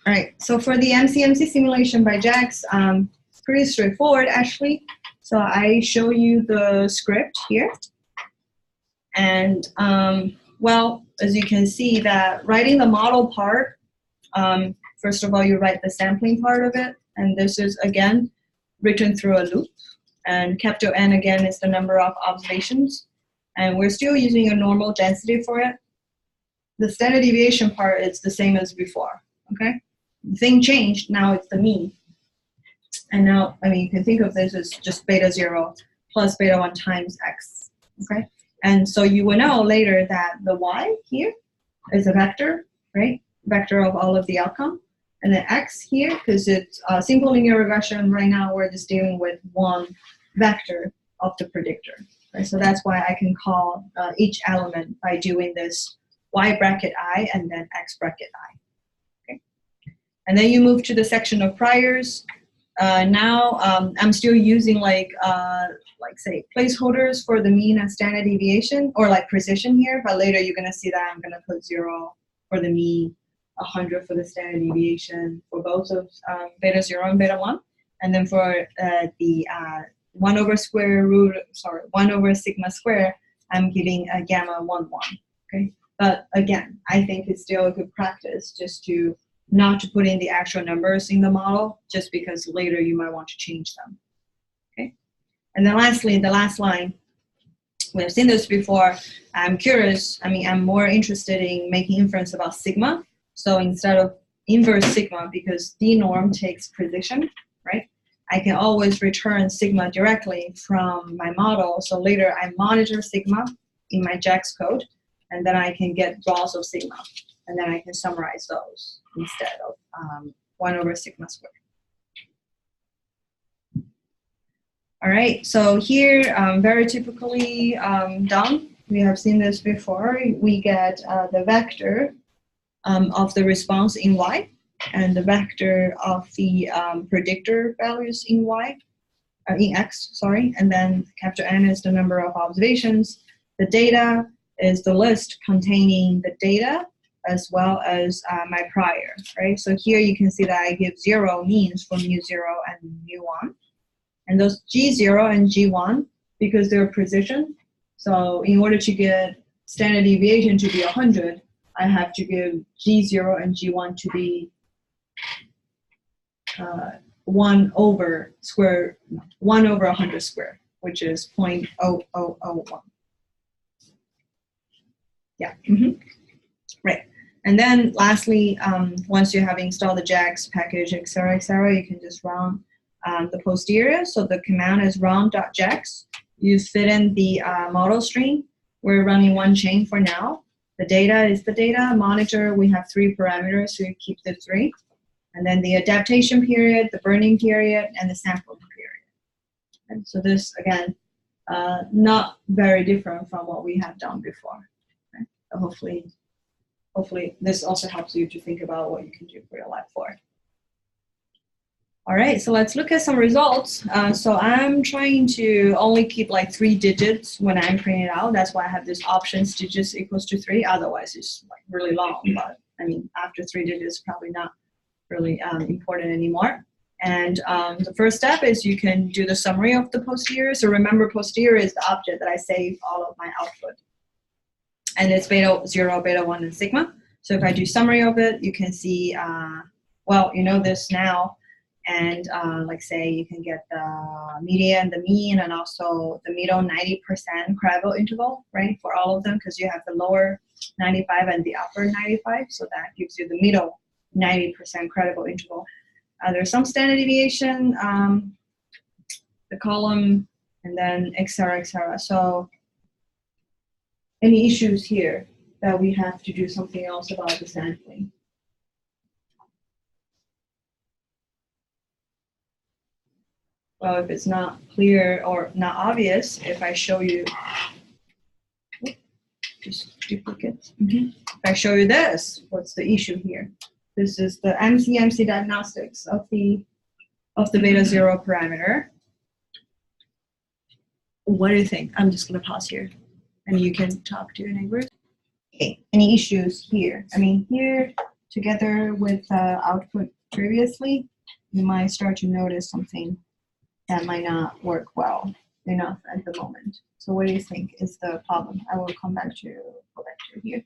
All right, so for the MCMC simulation by JAGS, pretty straightforward actually. So I show you the script here. And well, as you can see that writing the model part, first of all, you write the sampling part of it. And this is, again, written through a loop. And capital N, again, is the number of observations. And we're still using a normal density for it. The standard deviation part is the same as before, okay? The thing changed, now it's the mean. And now, I mean, you can think of this as just beta 0 plus beta 1 times x, okay? And so you will know later that the y here is a vector, right? Vector of all of the outcome. And then x here, because it's a simple linear regression, right now we're just dealing with one vector of the predictor, right? So that's why I can call each element by doing this y bracket I and then x bracket I, okay? And then you move to the section of priors. Now I'm still using like say placeholders for the mean and standard deviation or like precision here, but later you're gonna see that I'm gonna put 0 for the mean, 100 for the standard deviation for both of beta 0 and beta 1, and then for the 1 over sigma square, I'm giving a gamma 1, 1. Okay, but again, I think it's still a good practice just to not to put in the actual numbers in the model, just because later you might want to change them. Okay, and then lastly, the last line. We have seen this before. I'm curious. I mean, I'm more interested in making inference about sigma. So instead of inverse sigma, because d norm takes precision, right? I can always return sigma directly from my model. So later I monitor sigma in my JAGS code, and then I can get draws of sigma, and then I can summarize those instead of 1 over sigma squared. All right, so here, very typically done. We have seen this before. We get the vector of the response in y, and the vector of the predictor values in y, in x, sorry, and then capital N is the number of observations. The data is the list containing the data as well as my prior, right? So here you can see that I give 0 means for mu0 and mu1. And those G0 and G1, because they're precision, so in order to get standard deviation to be 100, I have to give G0 and G1 to be 1 over 100 squared, which is 0.0001. Yeah, right. And then lastly, once you have installed the JAGS package, et cetera, you can just run the posterior. So the command is run.jags. You fit in the model string. We're running one chain for now. The data is the data. Monitor, we have 3 parameters, so you keep the 3. And then the adaptation period, the burning period, and the sampling period. And so this, again, not very different from what we have done before. Okay? So hopefully this also helps you to think about what you can do for your lab 4. All right, so let's look at some results. So I'm trying to only keep like 3 digits when I'm printing it out. That's why I have this options digits equals to 3. Otherwise, it's like really long. But I mean, after 3 digits, probably not really important anymore. And the first step is you can do the summary of the posterior. So remember, posterior is the object that I save all of my output. And it's beta 0, beta 1, and sigma. So if I do summary of it, you can see, well, you know this now. And like say you can get the median, the mean, and also the middle 90% credible interval, right, for all of them, because you have the lower 95 and the upper 95. So that gives you the middle 90% credible interval. There's some standard deviation, the column, and then et cetera, et cetera. So any issues here that we have to do something else about the sampling? Well, if it's not clear or not obvious, if I show you, just duplicate. If I show you this, what's the issue here? This is the MCMC diagnostics of the beta 0 parameter. What do you think? I'm just going to pause here, and you can talk to your neighbors. Okay, any issues here? I mean, here together with the output previously, you might start to notice something that might not work well enough at the moment. So what do you think is the problem? I will go back to here.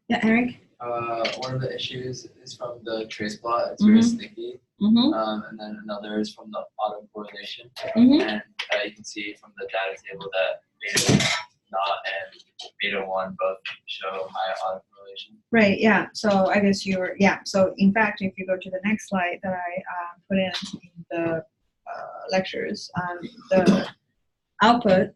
Yeah, Eric? One of the issues is from the trace plot. It's very sticky. And then another is from the autocorrelation. And you can see from the data table that beta naught and beta 1 both show high autocorrelation. Right, yeah. So I guess so in fact, if you go to the next slide that I put in the lectures, the output,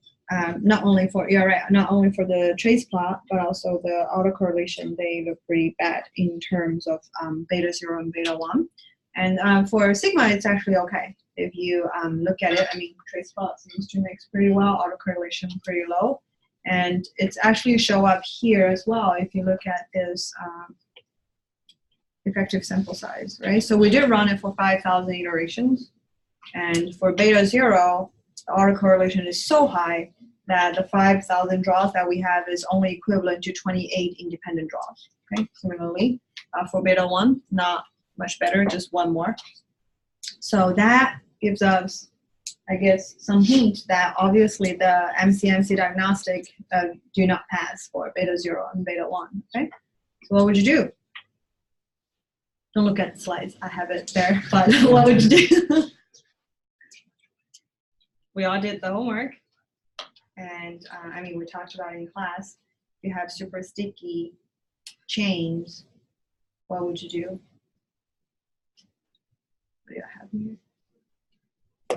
not only for the trace plot, but also the autocorrelation, they look pretty bad in terms of beta 0 and beta 1. And for sigma, it's actually okay. If you look at it, I mean, trace plot seems to mix pretty well, autocorrelation pretty low. And it's actually show up here as well if you look at this effective sample size, right? So we did run it for 5,000 iterations. And for beta 0, the autocorrelation is so high that the 5,000 draws that we have is only equivalent to 28 independent draws. Okay, similarly, for beta 1, not much better, just one more. So that gives us, I guess, some hint that obviously the MCMC diagnostic do not pass for beta 0 and beta 1. Okay, so what would you do? Don't look at the slides, I have it there, but what would you do? We all did the homework, and I mean, we talked about it in class. If you have super sticky chains, what would you do? What do I have here?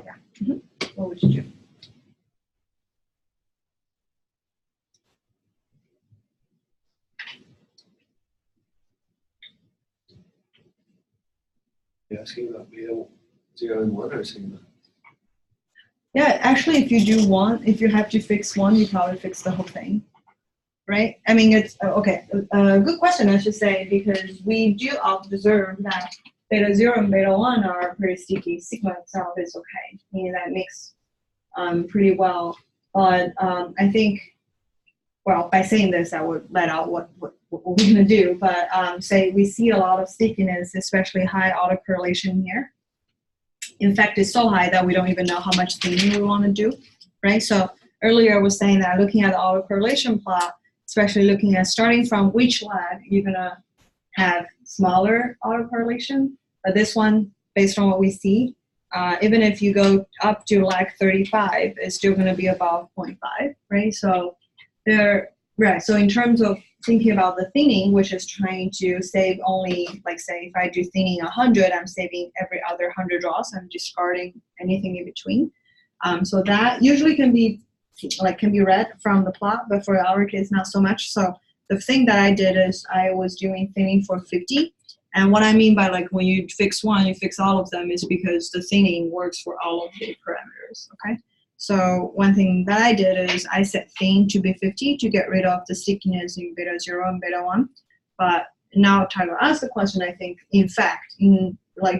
Yeah. What would you do? You're asking about beta 0 and 1 or sigma? Yeah, actually, if you do one, if you have to fix one, you probably fix the whole thing, right? I mean, it's okay. Good question, I should say, because we do observe that beta 0 and beta 1 are pretty sticky. Sigma itself is okay, meaning that mix pretty well. But I think, well, by saying this, I would let out what we're going to do. But say we see a lot of stickiness, especially high autocorrelation here. In fact, it's so high that we don't even know how much thinning we want to do, right? So earlier I was saying that looking at the autocorrelation plot, especially looking at starting from which lag, you're going to have smaller autocorrelation. But this one, based on what we see, even if you go up to lag 35, it's still going to be above 0.5, right? So so in terms of thinking about the thinning, which is trying to save only, like say, if I do thinning 100, I'm saving every other 100 draws. I'm discarding anything in between. So that usually can be read from the plot, but for our case, not so much. So the thing that I did is I was doing thinning for 50. And what I mean by like when you fix one, you fix all of them is because the thinning works for all of the parameters, okay? So one thing that I did is I set thin to be 50 to get rid of the stickiness in beta 0 and beta 1. But now Tyler asked the question, I think, in fact,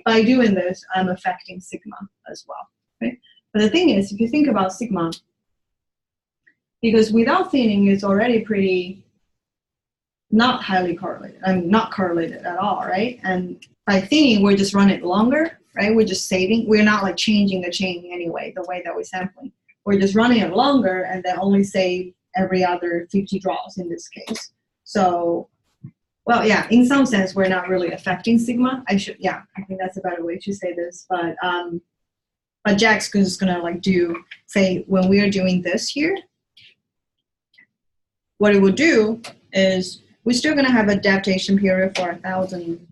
by doing this, I'm affecting sigma as well, right? But the thing is, if you think about sigma, because without thinning, it's already pretty not highly correlated. I mean, not correlated at all, right? And by thinning, we're just running it longer, right? We're just saving. We're not like changing the chain anyway, the way that we're sampling. We're just running it longer and then only save every other 50 draws in this case. So, well, yeah, in some sense, we're not really affecting sigma. I think that's a better way to say this. But JAGS is gonna like say when we are doing this here, what it would do is we're still gonna have adaptation period for 1,000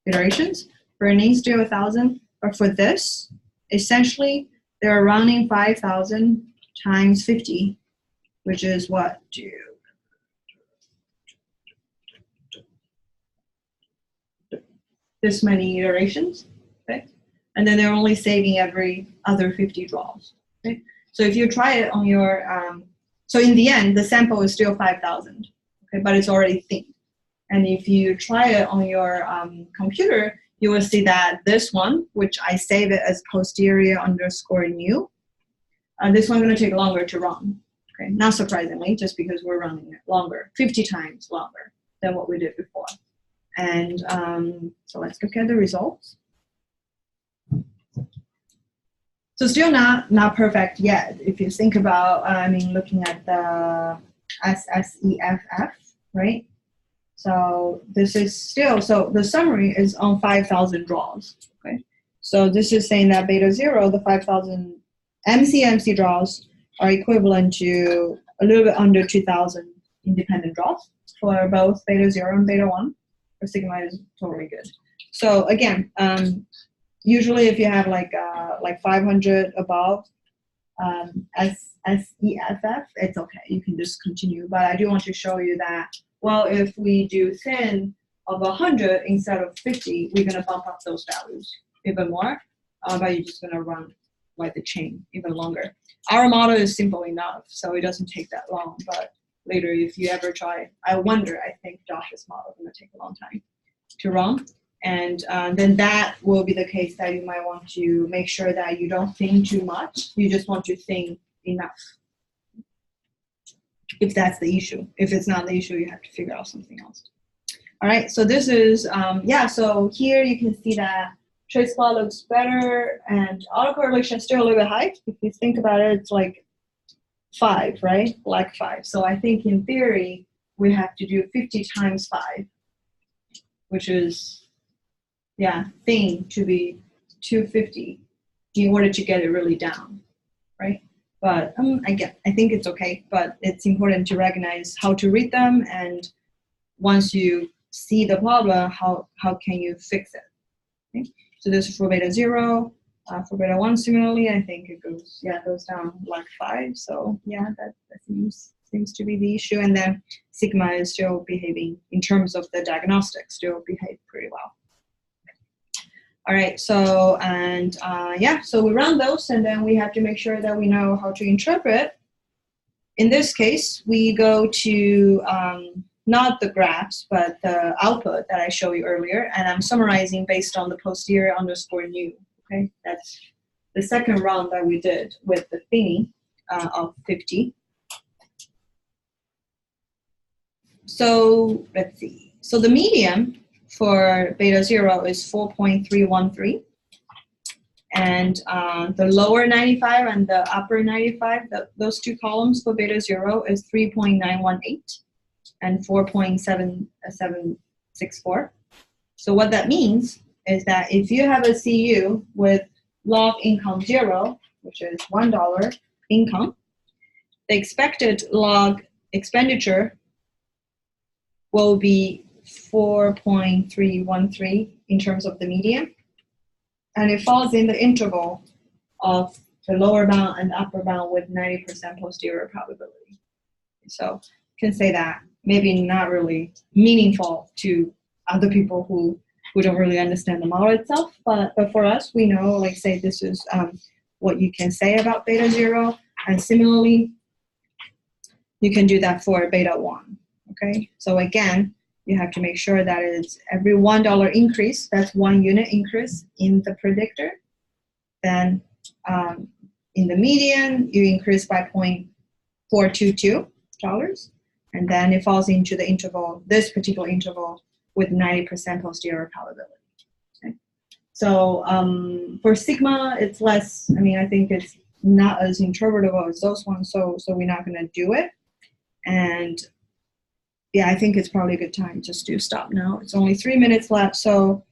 iterations. For still 1,000, but for this, essentially, they're running 5,000 times 50, which is what? This many iterations, okay? And then they're only saving every other 50 draws, okay? So if you try it on your, so in the end, the sample is still 5,000, okay, but it's already thin. And if you try it on your computer, you will see that this one, which I save it as posterior underscore new, this one's going to take longer to run. Okay, not surprisingly, just because we're running it longer, 50 times longer. than what we did before. And so let's look at the results. So still not perfect yet. If you think about, looking at the SSEFF, right? So this is still, so the summary is on 5,000 draws, okay? So this is saying that beta 0, the 5,000 MCMC draws are equivalent to a little bit under 2,000 independent draws for both beta 0 and beta 1. For sigma is totally good. So again, usually if you have like 500 above SEFF, it's okay. You can just continue. But I do want to show you that, well, if we do thin of 100 instead of 50, we're going to bump up those values even more. But you're just going to run like the chain even longer. Our model is simple enough, so it doesn't take that long. But later, if you ever try, I think Josh's model is going to take a long time to run. And then that will be the case that you might want to make sure that you don't thin too much. You just want to thin enough. If that's the issue. If it's not the issue, you have to figure out something else. All right, so this is, so here you can see that trace plot looks better and autocorrelation is still a little bit high. If you think about it, it's like 5, right? Like 5. So I think in theory, we have to do 50 times 5, which is, thin to be 250 in order to get it really down, right? But I think it's okay, but it's important to recognize how to read them, and once you see the problem, how can you fix it? Okay? So this is for beta 0. For beta 1, similarly, I think it goes down like 5. So that seems to be the issue. And then sigma is still behaving, in terms of the diagnostics, still behave pretty well. All right, so, and so we run those, and then we have to make sure that we know how to interpret. In this case, we go to not the graphs, but the output that I showed you earlier, and I'm summarizing based on the posterior underscore new, okay? That's the second round that we did with the thinning of 50. So let's see. So the median for beta 0 is 4.313. And the lower 95 and the upper 95, those two columns for beta 0 is 3.918 and 4.7764. So what that means is that if you have a CU with log income 0, which is $1 income, the expected log expenditure will be 4.313 in terms of the median, and it falls in the interval of the lower bound and upper bound with 90% posterior probability. So you can say that maybe not really meaningful to other people who don't really understand the model itself, but for us, we know, like, say this is what you can say about beta 0, and similarly, you can do that for beta 1, okay? So again, you have to make sure that it's every $1 increase, that's 1 unit increase in the predictor. Then in the median, you increase by $0.422, and then it falls into the interval, this particular interval, with 90% posterior probability. Okay? So for sigma, it's less, I think it's not as interpretable as those ones, so we're not gonna do it. And I think it's probably a good time just to stop now. It's only 3 minutes left, so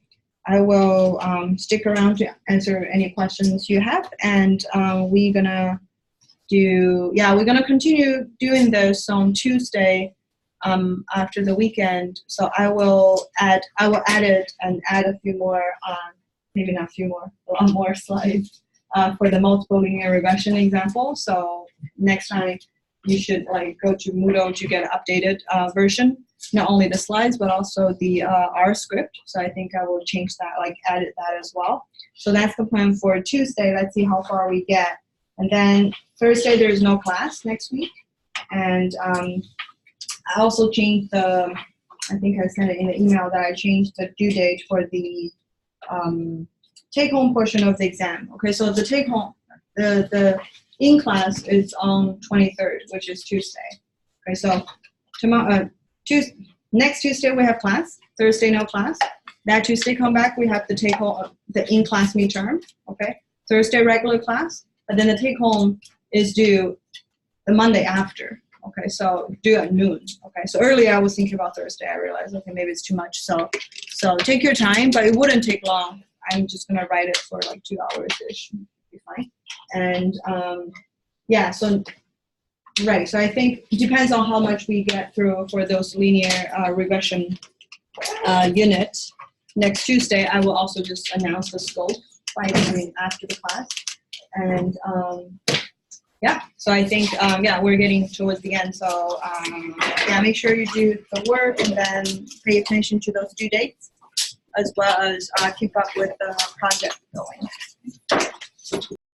I will stick around to answer any questions you have, and we're gonna continue doing this on Tuesday after the weekend. So I will edit and add a few more, maybe not a few more, a lot more slides for the multiple linear regression example. So next time, you should go to Moodle to get an updated version, not only the slides, but also the R script. So I think I will change that, edit that as well. So that's the plan for Tuesday. Let's see how far we get. And then Thursday, there's no class next week. And I also changed I think I sent it in the email that I changed the due date for the take-home portion of the exam. Okay, so the take-home, the in-class is on 23rd, which is Tuesday. Okay, so tomorrow, Next Tuesday we have class. Thursday no class. That Tuesday come back, we have to take home the in-class midterm. Okay. Thursday regular class, but then the take home is due the Monday after. Okay, so due at noon. Okay, so earlier I was thinking about Thursday. I realized, okay, maybe it's too much. So take your time, but it wouldn't take long. I'm just gonna write it for like 2 hours ish. Be fine. And yeah, so right. So I think it depends on how much we get through for those linear regression units. Next Tuesday, I will also just announce the scope by doing after the class. And yeah, so I think, yeah, we're getting towards the end. So yeah, make sure you do the work and then pay attention to those due dates, as well as keep up with the project going.